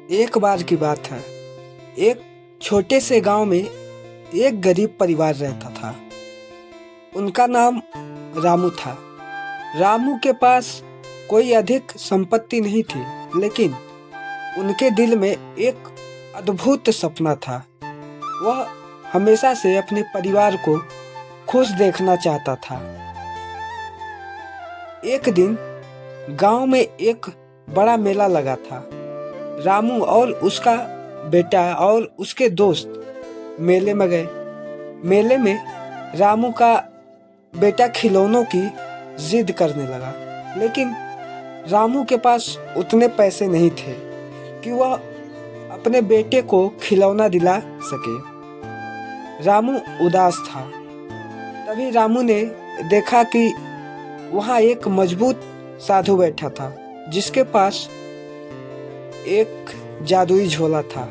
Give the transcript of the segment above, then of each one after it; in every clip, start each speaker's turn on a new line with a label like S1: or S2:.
S1: एक बार की बात है। एक छोटे से गांव में एक गरीब परिवार रहता था। उनका नाम रामू था। रामू के पास कोई अधिक संपत्ति नहीं थी, लेकिन उनके दिल में एक अद्भुत सपना था। वह हमेशा से अपने परिवार को खुश देखना चाहता था। एक दिन गांव में एक बड़ा मेला लगा था। रामू और उसका बेटा और उसके दोस्त मेले में गए। मेले में रामू का बेटा खिलौनों की जिद करने लगा, लेकिन रामू के पास उतने पैसे नहीं थे कि वह अपने बेटे को खिलौना दिला सके। रामू उदास था। तभी रामू ने देखा कि वहाँ एक मजबूत साधु बैठा था, जिसके पास एक जादुई झोला था।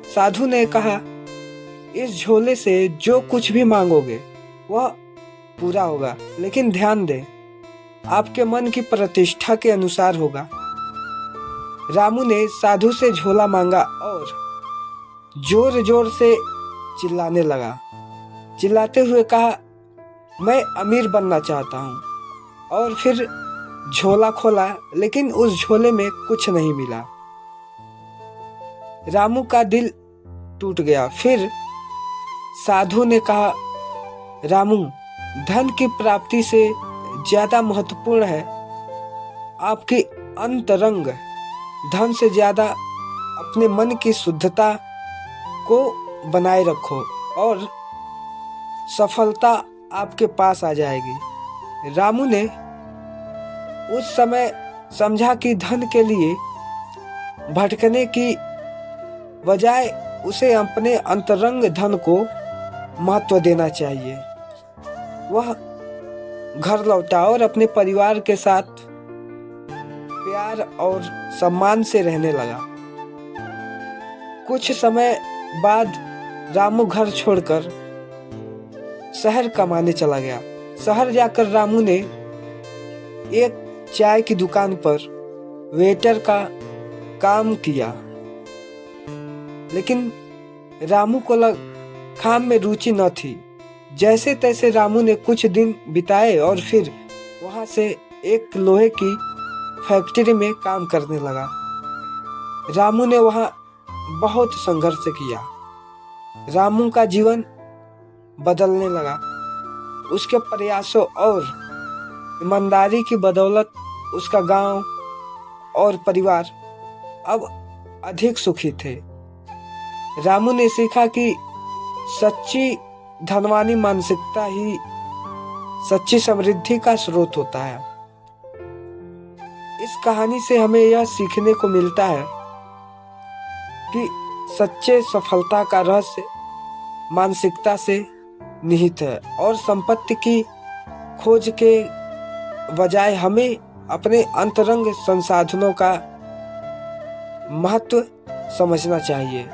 S1: साधु ने कहा, इस झोले से जो कुछ भी मांगोगे वह पूरा होगा, लेकिन ध्यान दें, आपके मन की प्रतिष्ठा के अनुसार होगा। रामू ने साधु से झोला मांगा और जोर जोर से चिल्लाने लगा। चिल्लाते हुए कहा, मैं अमीर बनना चाहता हूँ। और फिर झोला खोला, लेकिन उस झोले में कुछ नहीं मिला। रामू का दिल टूट गया। फिर साधु ने कहा, रामू, धन की प्राप्ति से ज्यादा महत्वपूर्ण है आपकी अंतरंग। धन से ज्यादा अपने मन की शुद्धता को बनाए रखो और सफलता आपके पास आ जाएगी। रामू ने उस समय समझा कि धन के लिए भटकने की बजाय उसे अपने अंतरंग धन को महत्व देना चाहिए। वह घर लौटा और अपने परिवार के साथ प्यार और सम्मान से रहने लगा। कुछ समय बाद रामू घर छोड़कर शहर कमाने चला गया। शहर जाकर रामू ने एक चाय की दुकान पर वेटर का काम किया, लेकिन रामू को काम में रुचि न थी। जैसे तैसे रामू ने कुछ दिन बिताए और फिर वहां से एक लोहे की फैक्ट्री में काम करने लगा। रामू ने वहां बहुत संघर्ष किया। रामू का जीवन बदलने लगा। उसके प्रयासों और ईमानदारी की बदौलत उसका गांव और परिवार अब अधिक सुखी थे। रामू ने सीखा कि सच्ची धनवानी मानसिकता ही सच्ची समृद्धि का स्रोत होता है। इस कहानी से हमें यह सीखने को मिलता है कि सच्चे सफलता का रहस्य मानसिकता से निहित है और संपत्ति की खोज के बजाय हमें अपने अंतरंग संसाधनों का महत्व समझना चाहिए।